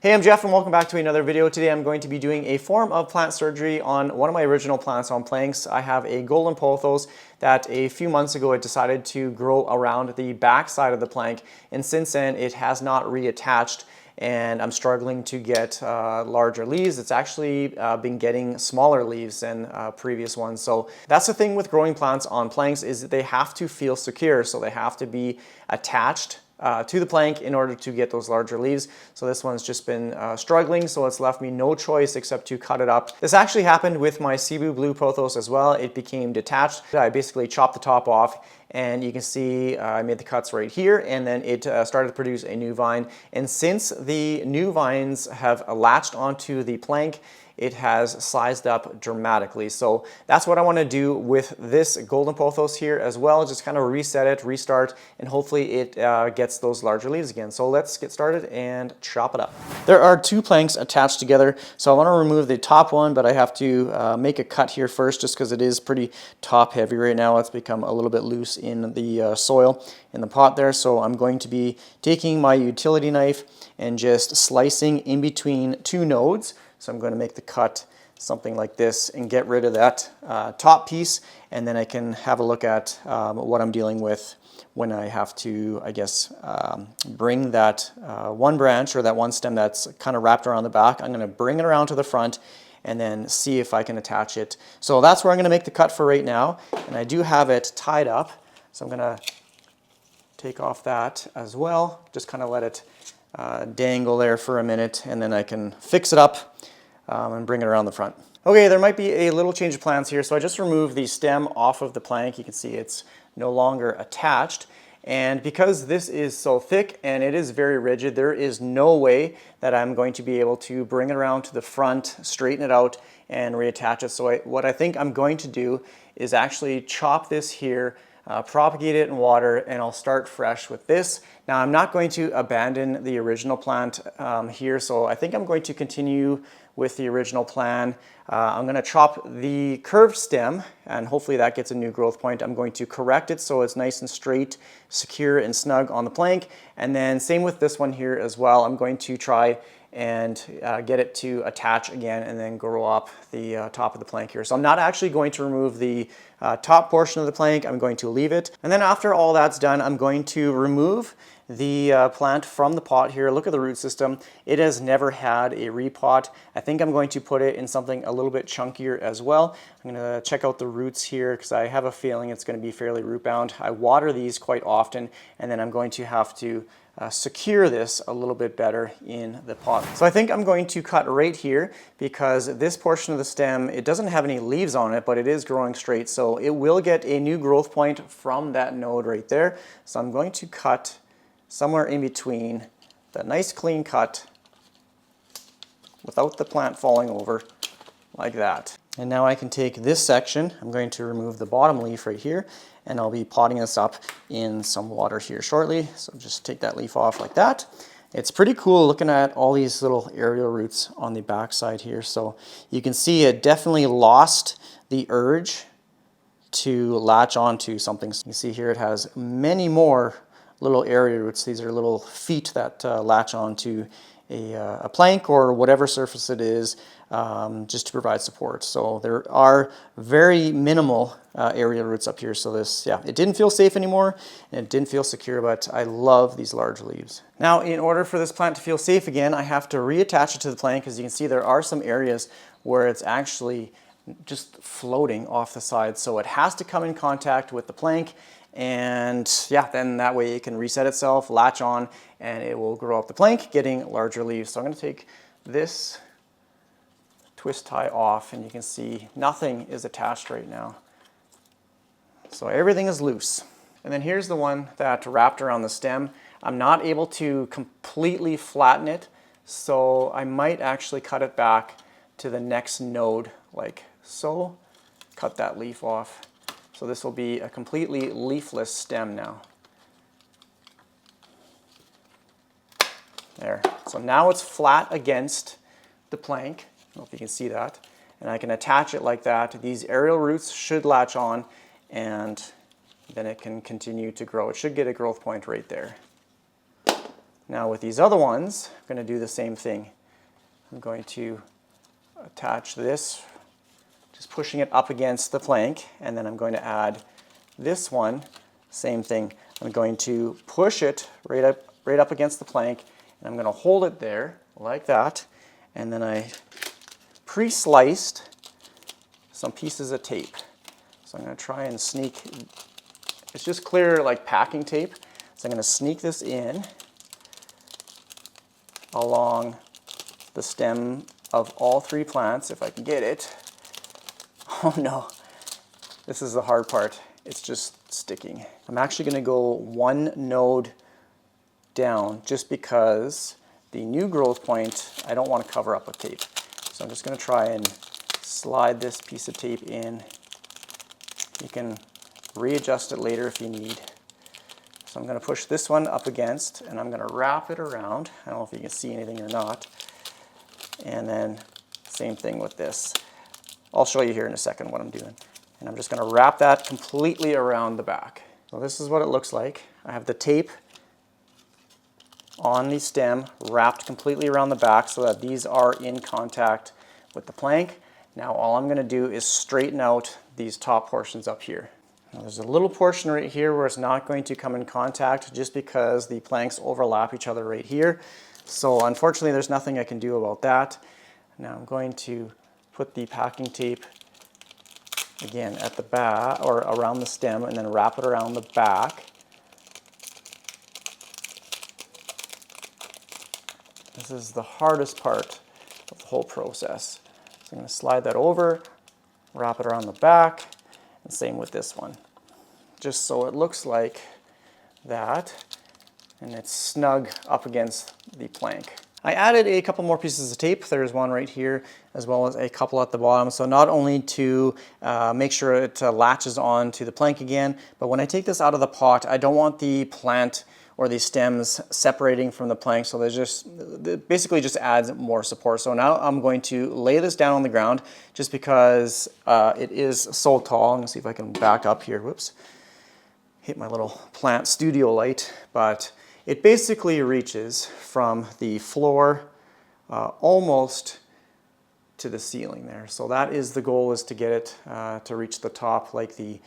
Hey, I'm Jeff and welcome back to another video. Today I'm going to be doing a form of plant surgery on one of my original plants on planks. I have a golden pothos that a few months ago it decided to grow around the back side of the plank, and since then it has not reattached and I'm struggling to get larger leaves. It's actually been getting smaller leaves than previous ones. So that's the thing with growing plants on planks, is that they have to feel secure, so they have to be attached to the plank in order to get those larger leaves. So this one's just been struggling, so it's left me no choice except to cut it up. This actually happened with my Cebu Blue pothos as well. It became detached. I basically chopped the top off, and you can see I made the cuts right here, and then it started to produce a new vine. And since the new vines have latched onto the plank, it has sized up dramatically. So that's what I want to do with this golden pothos here as well. Just kind of reset it, restart, and hopefully it gets those larger leaves again. So let's get started and chop it up. There are two planks attached together, so I want to remove the top one, but I have to make a cut here first just because it is pretty top heavy right now. It's become a little bit loose in the soil in the pot there. So I'm going to be taking my utility knife and just slicing in between two nodes. So I'm going to make the cut something like this and get rid of that top piece, and then I can have a look at what I'm dealing with when I have to, I guess, bring that one branch or that one stem that's kind of wrapped around the back. I'm going to bring it around to the front and then see if I can attach it. So that's where I'm going to make the cut for right now, and I do have it tied up. So I'm going to take off that as well, just kind of let it dangle there for a minute, and then I can fix it up and bring it around the front. Okay, there might be a little change of plans here. So I just removed the stem off of the plank. You can see it's no longer attached. And because this is so thick and it is very rigid, there is no way that I'm going to be able to bring it around to the front, straighten it out, and reattach it. So what I think I'm going to do is actually chop this here, propagate it in water, and I'll start fresh with this. Now I'm not going to abandon the original plant here, so I think I'm going to continue with the original plan. I'm going to chop the curved stem, and hopefully that gets a new growth point. I'm going to correct it so it's nice and straight, secure and snug on the plank, and then same with this one here as well. I'm going to try and get it to attach again and then grow up the top of the plank here. So I'm not actually going to remove the top portion of the plank. I'm going to leave it. And then after all that's done, I'm going to remove the plant from the pot here. Look at the root system. It has never had a repot. I think I'm going to put it in something a little bit chunkier as well. I'm going to check out the roots here because I have a feeling it's going to be fairly root bound. I water these quite often, and then I'm going to have to secure this a little bit better in the pot. So I think I'm going to cut right here because this portion of the stem, it doesn't have any leaves on it, but it is growing straight. So it will get a new growth point from that node right there. So I'm going to cut somewhere in between, that nice clean cut without the plant falling over like that. And now I can take this section, I'm going to remove the bottom leaf right here, and I'll be potting this up in some water here shortly. So just take that leaf off like that. It's pretty cool looking at all these little aerial roots on the back side here. So you can see it definitely lost the urge to latch onto something. So you see here it has many more little area roots. These are little feet that latch onto a plank or whatever surface it is, just to provide support. So there are very minimal area roots up here. So this, yeah, it didn't feel safe anymore and it didn't feel secure, but I love these large leaves. Now, in order for this plant to feel safe again, I have to reattach it to the plank. As you can see, there are some areas where it's actually just floating off the side. So it has to come in contact with the plank, and yeah, then that way it can reset itself, latch on, and it will grow up the plank, getting larger leaves. So I'm going to take this twist tie off, and you can see nothing is attached right now. So everything is loose. And then here's the one that wrapped around the stem. I'm not able to completely flatten it, so I might actually cut it back to the next node like so. Cut that leaf off. So this will be a completely leafless stem now. There. So now it's flat against the plank. I don't know if you can see that. And I can attach it like that. These aerial roots should latch on, and then it can continue to grow. It should get a growth point right there. Now with these other ones, I'm going to do the same thing. I'm going to attach this, just pushing it up against the plank, and then I'm going to add this one, same thing. I'm going to push it right up against the plank, and I'm going to hold it there like that, and then I pre-sliced some pieces of tape. So I'm going to try and sneak, it's just clear like packing tape, so I'm going to sneak this in along the stem of all 3 plants, if I can get it. Oh no, this is the hard part. It's just sticking. I'm actually going to go 1 node down just because the new growth point, I don't want to cover up with tape. So I'm just going to try and slide this piece of tape in. You can readjust it later if you need. So I'm going to push this one up against, and I'm going to wrap it around. I don't know if you can see anything or not. And then same thing with this. I'll show you here in a second what I'm doing. And I'm just going to wrap that completely around the back. So this is what it looks like. I have the tape on the stem wrapped completely around the back so that these are in contact with the plank. Now all I'm going to do is straighten out these top portions up here. Now there's a little portion right here where it's not going to come in contact just because the planks overlap each other right here. So unfortunately there's nothing I can do about that. Now I'm going to put the packing tape again at the back or around the stem and then wrap it around the back. This is the hardest part of the whole process. So I'm going to slide that over, wrap it around the back, and same with this one. Just so it looks like that, and it's snug up against the plank. I added a couple more pieces of tape. There's one right here as well as a couple at the bottom. So not only to make sure it latches on to the plank again, but when I take this out of the pot, I don't want the plant or the stems separating from the plank. So it basically just adds more support. So now I'm going to lay this down on the ground just because it is so tall. I'm gonna see if I can back up here. Whoops. Hit my little plant studio light, but it basically reaches from the floor almost to the ceiling there. So that is the goal, is to get it to reach the top like the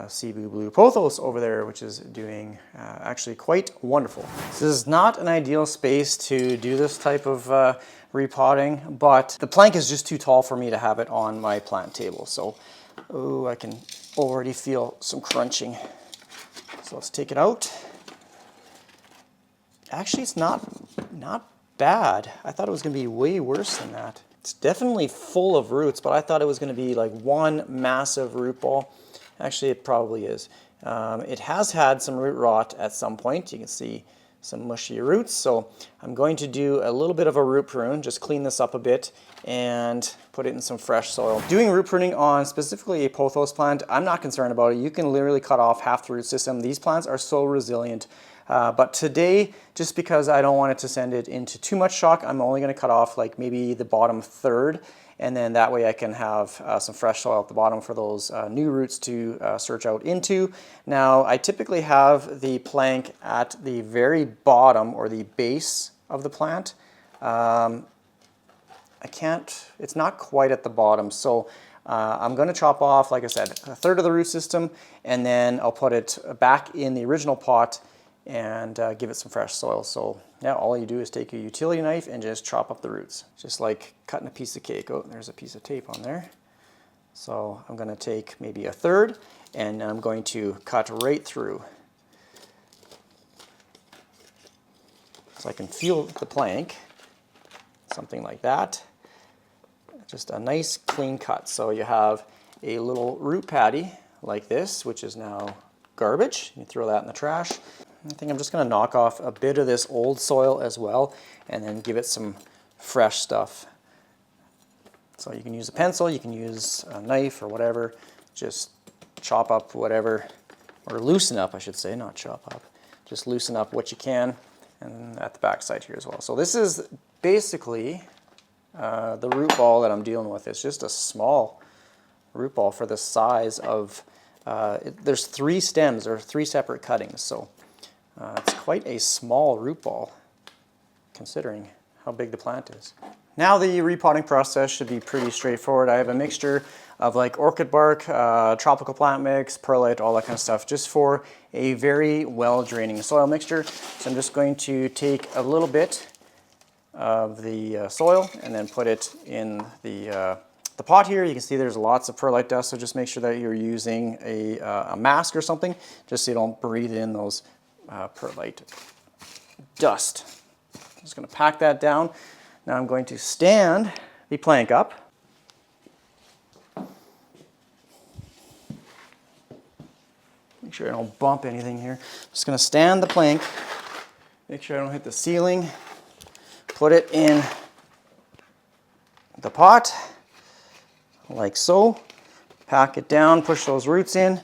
Cebu Blue Pothos over there, which is doing actually quite wonderful. This is not an ideal space to do this type of repotting, but the plank is just too tall for me to have it on my plant table. So, oh, I can already feel some crunching. So let's take it out. Actually, it's not bad. I thought it was going to be way worse than that. It's definitely full of roots, but I thought it was going to be like one massive root ball. Actually, it probably is. It has had some root rot at some point. You can see some mushy roots. So I'm going to do a little bit of a root prune, just clean this up a bit and put it in some fresh soil. Doing root pruning on specifically a pothos plant, I'm not concerned about it. You can literally cut off half the root system. These plants are so resilient. But today, just because I don't want it to send it into too much shock, I'm only going to cut off like maybe the bottom third, and then that way I can have some fresh soil at the bottom for those new roots to search out into. Now, I typically have the plank at the very bottom or the base of the plant. It's not quite at the bottom, so I'm going to chop off, like I said, a third of the root system, and then I'll put it back in the original pot and give it some fresh soil. So yeah, all you do is take a utility knife and just chop up the roots. Just like cutting a piece of cake. Oh, there's a piece of tape on there. So I'm going to take maybe a third and I'm going to cut right through. So I can feel the plank, something like that. Just a nice clean cut. So you have a little root patty like this, which is now garbage. You throw that in the trash. I think I'm just going to knock off a bit of this old soil as well and then give it some fresh stuff. So you can use a pencil, you can use a knife or whatever, just chop up whatever, or loosen up I should say, not chop up. Just loosen up what you can, and at the back side here as well. So this is basically the root ball that I'm dealing with. It's just a small root ball for the size of, there's 3 stems or 3 separate cuttings, so it's quite a small root ball. considering how big the plant is. Now the repotting process should be pretty straightforward. I have a mixture of like orchid bark, tropical plant mix, perlite, all that kind of stuff, just for a very well draining soil mixture. So I'm just going to take a little bit of the soil and then put it in the pot here. You can see there's lots of perlite dust, so just make sure that you're using a mask or something, just so you don't breathe in those perlite dust. I'm just going to pack that down. Now I'm going to stand the plank up. Make sure I don't bump anything here. I'm just going to stand the plank, make sure I don't hit the ceiling, put it in the pot, like so. Pack it down, push those roots in,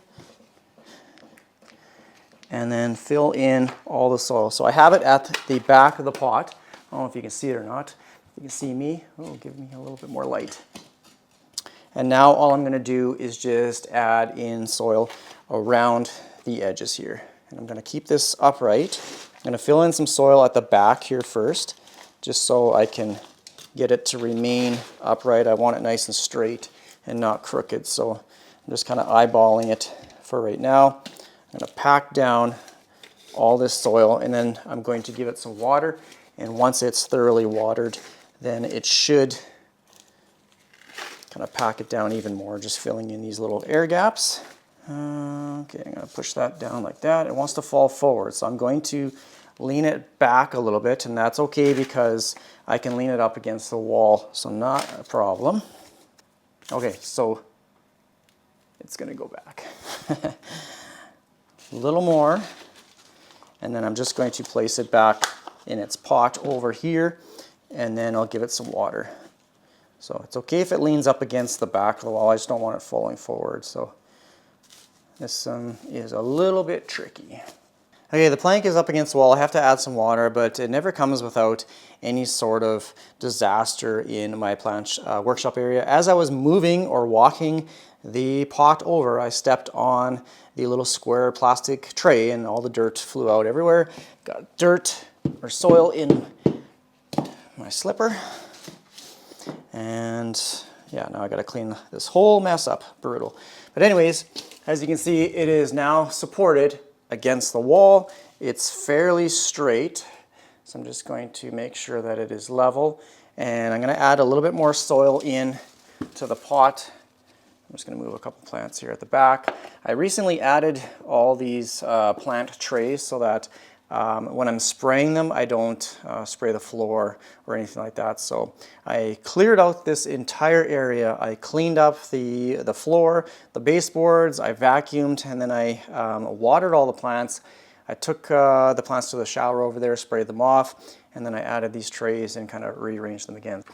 and then fill in all the soil. So I have it at the back of the pot. I don't know if you can see it or not. You can see me. Oh, give me a little bit more light. And now all I'm going to do is just add in soil around the edges here. And I'm going to keep this upright. I'm going to fill in some soil at the back here first, just so I can get it to remain upright. I want it nice and straight and not crooked. So I'm just kind of eyeballing it for right now. I'm going to pack down all this soil, and then I'm going to give it some water. And once it's thoroughly watered, then it should kind of pack it down even more, just filling in these little air gaps. Okay, I'm going to push that down like that. It wants to fall forward, so I'm going to lean it back a little bit, and that's okay because I can lean it up against the wall, so not a problem. Okay, so it's going to go back. A little more, and then I'm just going to place it back in its pot over here, and then I'll give it some water. So it's okay if it leans up against the back of the wall, I just don't want it falling forward. So this is a little bit tricky. Okay, the plank is up against the wall. I have to add some water, but it never comes without any sort of disaster in my plant workshop area. As I was moving or walking the pot over, I stepped on the little square plastic tray and all the dirt flew out everywhere. Got dirt or soil in my slipper. And yeah, now I gotta clean this whole mess up. Brutal. But anyways, as you can see, it is now supported against the wall. It's fairly straight. So I'm just going to make sure that it is level. And I'm gonna add a little bit more soil in to the pot. I'm just gonna move a couple plants here at the back. I recently added all these plant trays so that when I'm spraying them, I don't spray the floor or anything like that. So I cleared out this entire area. I cleaned up the floor, the baseboards, I vacuumed, and then I watered all the plants. I took the plants to the shower over there, sprayed them off, and then I added these trays and kind of rearranged them again.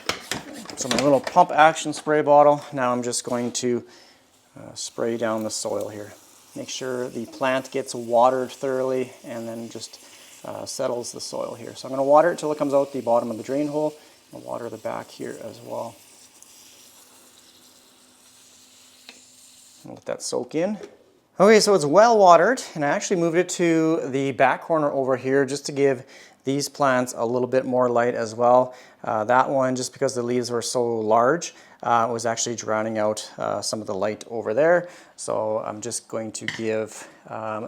So my little pump action spray bottle, now I'm just going to spray down the soil here. Make sure the plant gets watered thoroughly and then just settles the soil here. So I'm going to water it till it comes out the bottom of the drain hole. I'll water the back here as well. I'll let that soak in. Okay, so it's well watered, and I actually moved it to the back corner over here just to give these plants a little bit more light as well. That one, just because the leaves were so large, was actually drowning out some of the light over there. So I'm just going to give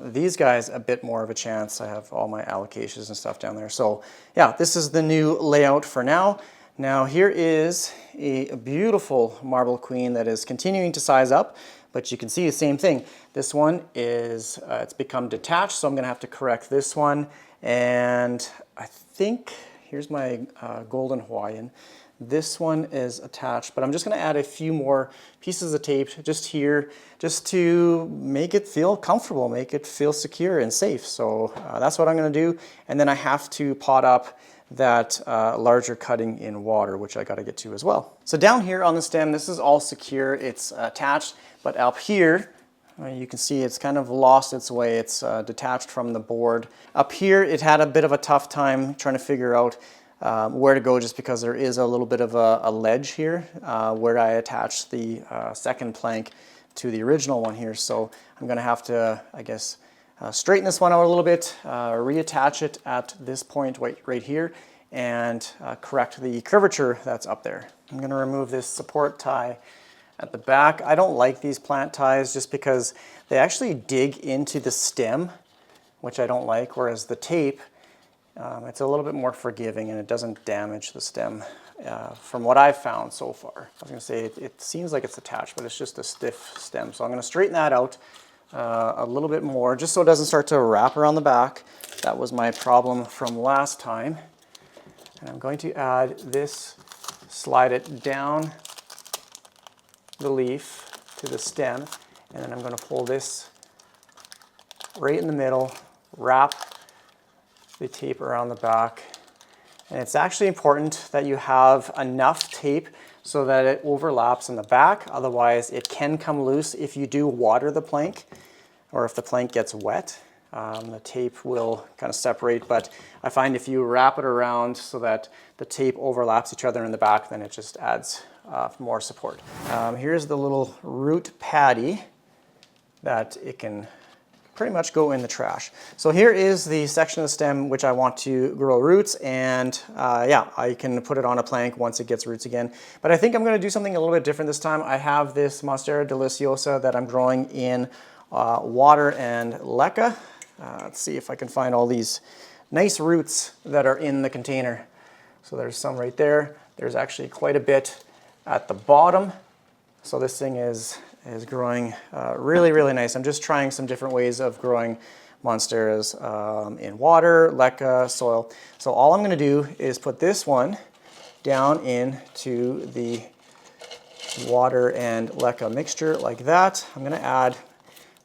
these guys a bit more of a chance. I have all my allocations and stuff down there. So yeah, this is the new layout for now. Now here is a beautiful marble queen that is continuing to size up, but you can see the same thing. This one is, it's become detached, so I'm gonna have to correct this one. And I think, here's my golden Hawaiian. This one is attached, but I'm just gonna add a few more pieces of tape just here, just to make it feel comfortable, make it feel secure and safe. So that's what I'm gonna do. And then I have to pot up that larger cutting in water, which I gotta get to as well. So down here on the stem, this is all secure, it's attached, but up here, you can see it's kind of lost its way. It's detached from the board. Up here, it had a bit of a tough time trying to figure out where to go, just because there is a little bit of a ledge here where I attached the second plank to the original one here. So I'm gonna have to, I guess, straighten this one out a little bit, reattach it at this point right here, and correct the curvature that's up there. I'm going to remove this support tie at the back. I don't like these plant ties just because they actually dig into the stem, which I don't like, whereas the tape, it's a little bit more forgiving and it doesn't damage the stem from what I've found so far. I was going to say it seems like it's attached, but it's just a stiff stem. So I'm going to straighten that out a little bit more just so it doesn't start to wrap around the back. That was my problem from last time. And I'm going to add this, slide it down the leaf to the stem, and then I'm going to pull this right in the middle, wrap the tape around the back. And it's actually important that you have enough tape so that it overlaps in the back. Otherwise, it can come loose if you do water the plank or if the plank gets wet. The tape will kind of separate, but I find if you wrap it around so that the tape overlaps each other in the back, then it just adds more support. Here's the little root paddy that it can pretty much go in the trash. So here is the section of the stem which I want to grow roots, and yeah, I can put it on a plank once it gets roots again. But I think I'm going to do something a little bit different this time. I have this Monstera deliciosa that I'm growing in water and leca. Let's see if I can find all these nice roots that are in the container. So there's some right there. There's actually quite a bit at the bottom. So this thing is growing really, really nice. I'm just trying some different ways of growing Monsteras in water, leca, soil. So all I'm going to do is put this one down into the water and leca mixture like that. I'm going to add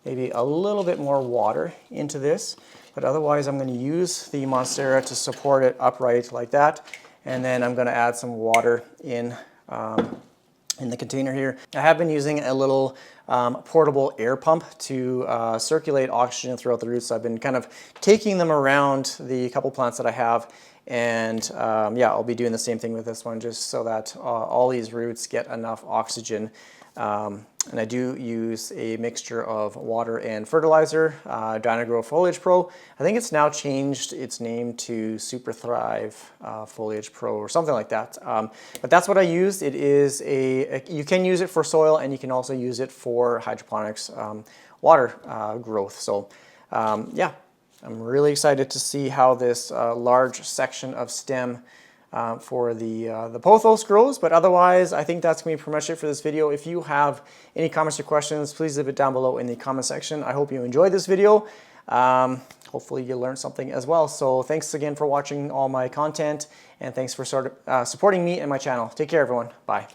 maybe a little bit more water into this, but otherwise I'm going to use the Monstera to support it upright like that. And then I'm going to add some water in the container here. I have been using a little portable air pump to circulate oxygen throughout the roots. So I've been kind of taking them around the couple plants that I have, and yeah, I'll be doing the same thing with this one just so that all these roots get enough oxygen. And I do use a mixture of water and fertilizer, Dynagrow Foliage Pro. I think it's now changed its name to Super Thrive Foliage Pro or something like that. But that's what I used. It is you can use it for soil, and you can also use it for hydroponics water growth. So yeah, I'm really excited to see how this large section of stem for the pothos grows. But otherwise, I think that's going to be pretty much it for this video. If you have any comments or questions, please leave it down below in the comment section. I hope you enjoyed this video. Hopefully you learned something as well. So thanks again for watching all my content, and thanks for supporting me and my channel. Take care, everyone. Bye.